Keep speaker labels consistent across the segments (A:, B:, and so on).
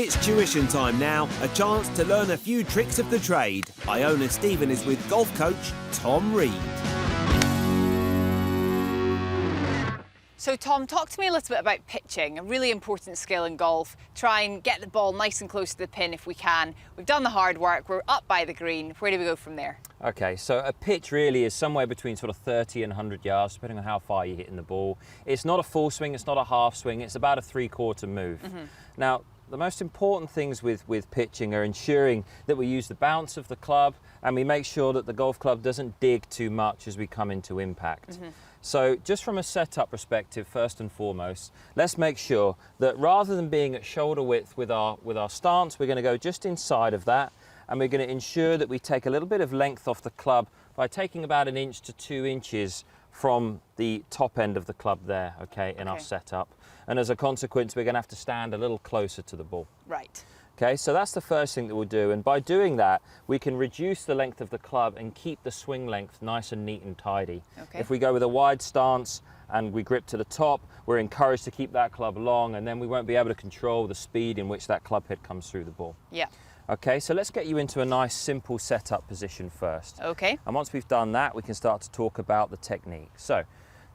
A: It's tuition time now, a chance to learn a few tricks of the trade. Iona Stephen is with golf coach Tom Reed.
B: So Tom, talk to me a little bit about pitching, a really important skill in golf. Try and get the ball nice and close to the pin if we can. We've done the hard work, we're up by the green. Where do we go from there?
C: Okay, so a pitch really is somewhere between sort of 30 and 100 yards, depending on how far you're hitting the ball. It's not a full swing, it's not a half swing, it's about a three-quarter move. Now, the most important things with pitching are ensuring that we use the bounce of the club and we make sure that the golf club doesn't dig too much as we come into impact. So just from a setup perspective, first and foremost, let's make sure that rather than being at shoulder width with our stance, we're going to go just inside of that, and we're going to ensure that we take a little bit of length off the club by taking about 1 inch to 2 inches from the top end of the club there, okay, in our setup. And as a consequence, we're going to have to stand a little closer to the ball.
B: Right.
C: Okay, so that's the first thing that we'll do, and by doing that, we can reduce the length of the club and keep the swing length nice and neat and tidy.
B: Okay.
C: If we go with a wide stance and we grip to the top, we're encouraged to keep that club long, and then we won't be able to control the speed in which that club head comes through the ball.
B: Yeah.
C: Okay, so let's get you into a nice simple setup position first.
B: Okay.
C: And once we've done that, we can start to talk about the technique. So,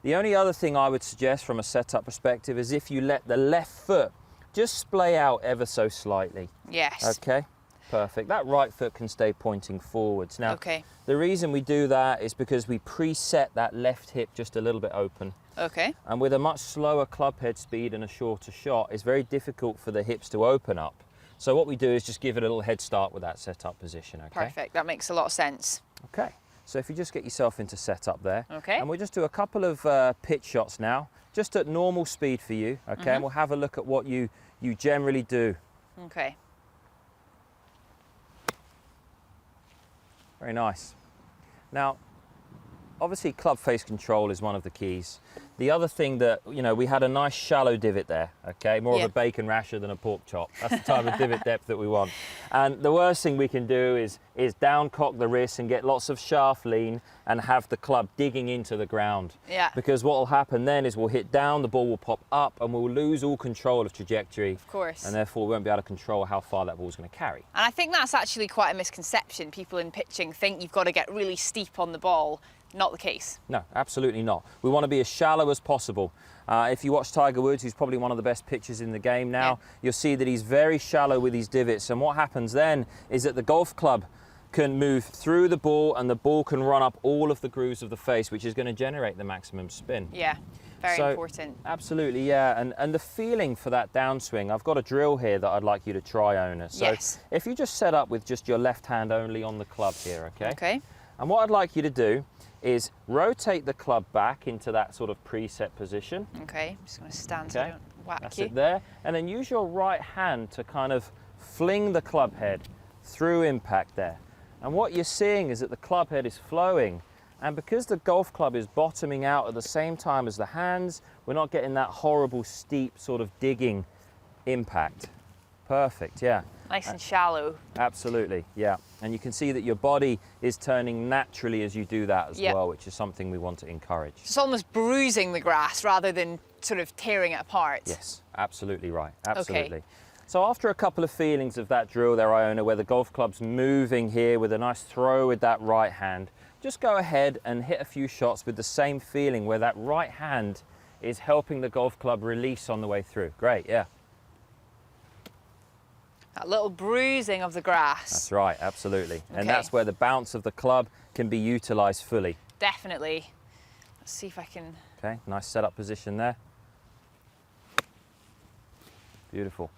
C: the only other thing I would suggest from a setup perspective is if you let the left foot just splay out ever so slightly.
B: Yes.
C: Okay, perfect. That right foot can stay pointing forwards. Now, the reason we do that is because we preset that left hip just a little bit open.
B: Okay.
C: And with a much slower club head speed and a shorter shot, it's very difficult for the hips to open up. So what we do is just give it a little head start with that setup position, okay?
B: Perfect, that makes a lot of sense.
C: Okay, so if you just get yourself into setup there.
B: Okay.
C: And we'll just do a couple of pitch shots now, just at normal speed for you, okay? And we'll have a look at what you generally do.
B: Okay.
C: Very nice. Now, obviously club face control is one of the keys. The other thing that, you know, we had a nice shallow divot there, okay? More of a bacon rasher than a pork chop. That's the type of divot depth that we want. And the worst thing we can do is down cock the wrist and get lots of shaft lean and have the club digging into the ground.
B: Yeah.
C: Because what will happen then is we'll hit down, the ball will pop up, and we'll lose all control of trajectory.
B: Of course.
C: And therefore we won't be able to control how far that ball's going to carry.
B: And I think that's actually quite a misconception. People in pitching think you've got to get really steep on the ball. Not the case.
C: No, absolutely not. We want to be as shallow as possible. If you watch Tiger Woods, who's probably one of the best pitchers in the game now, you'll see that he's very shallow with his divots. And what happens then is that the golf club can move through the ball and the ball can run up all of the grooves of the face, which is going to generate the maximum spin.
B: Yeah, very important.
C: Absolutely, yeah. And the feeling for that downswing, I've got a drill here that I'd like you to try, Iona. So if you just set up with just your left hand only on the club here, okay?
B: Okay.
C: And what I'd like you to do is rotate the club back into that sort of preset position.
B: Okay, I'm just going to stand so I don't whack
C: That's
B: you.
C: it there. And then use your right hand to kind of fling the club head through impact there. And what you're seeing is that the club head is flowing. And because the golf club is bottoming out at the same time as the hands, we're not getting that horrible steep sort of digging impact. Perfect, yeah.
B: Nice and shallow.
C: Absolutely, yeah. And you can see that your body is turning naturally as you do that as well, which is something we want to encourage.
B: It's almost bruising the grass rather than sort of tearing it apart.
C: Yes, absolutely right, absolutely. So after a couple of feelings of that drill there, Iona, where the golf club's moving here with a nice throw with that right hand, just go ahead and hit a few shots with the same feeling where that right hand is helping the golf club release on the way through. Great, yeah.
B: That little bruising of the grass.
C: That's right, absolutely. And that's where the bounce of the club can be utilised fully.
B: Definitely. Let's see if I can...
C: Okay, nice setup position there. Beautiful.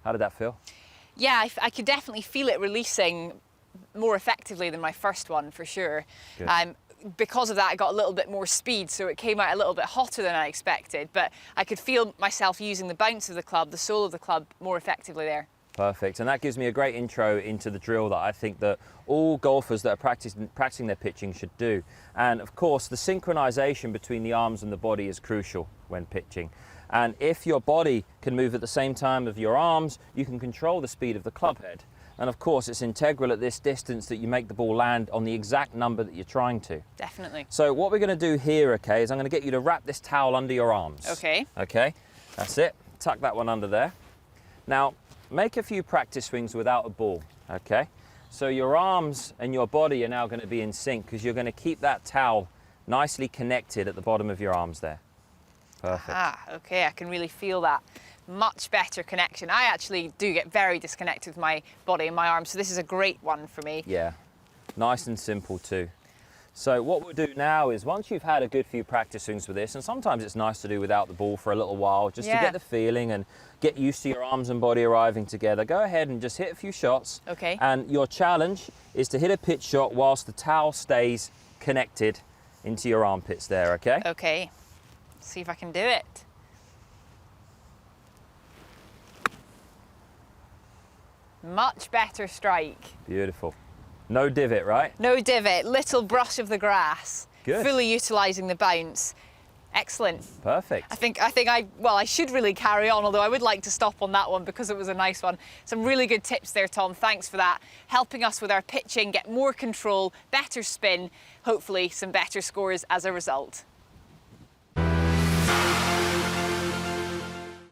C: How did that feel?
B: Yeah, I could definitely feel it releasing more effectively than my first one, for sure. Because of that, I got a little bit more speed, so it came out a little bit hotter than I expected, but I could feel myself using the bounce of the club, the sole of the club, more effectively there.
C: Perfect, and that gives me a great intro into the drill that I think that all golfers that are practicing their pitching should do. And of course, the synchronization between the arms and the body is crucial when pitching. And if your body can move at the same time of your arms, you can control the speed of the club head. And of course, it's integral at this distance that you make the ball land on the exact number that you're trying to.
B: Definitely.
C: So what we're going to do here, okay, is I'm going to get you to wrap this towel under your arms.
B: Okay.
C: Okay, that's it. tuck that one under there. Now, make a few practice swings without a ball, okay? So your arms and your body are now going to be in sync because you're going to keep that towel nicely connected at the bottom of your arms there. Perfect.
B: Ah, okay, I can really feel that. Much better connection. I actually do get very disconnected with my body and my arms, so this is a great one for me.
C: Yeah, nice and simple too. So what we'll do now is once you've had a good few practice swings with this, and sometimes it's nice to do without the ball for a little while, just to get the feeling and get used to your arms and body arriving together, go ahead and just hit a few shots.
B: Okay.
C: And your challenge is to hit a pitch shot whilst the towel stays connected into your armpits there, okay?
B: Okay, see if I can do it. Much better strike.
C: Beautiful. No divot, right?
B: No divot, little brush of the grass.
C: Good.
B: Fully utilising the bounce. Excellent.
C: Perfect.
B: I think I should really carry on, although I would like to stop on that one because it was a nice one. Some really good tips there, Tom. Thanks for that. Helping us with our pitching, get more control, better spin, hopefully some better scores as a result.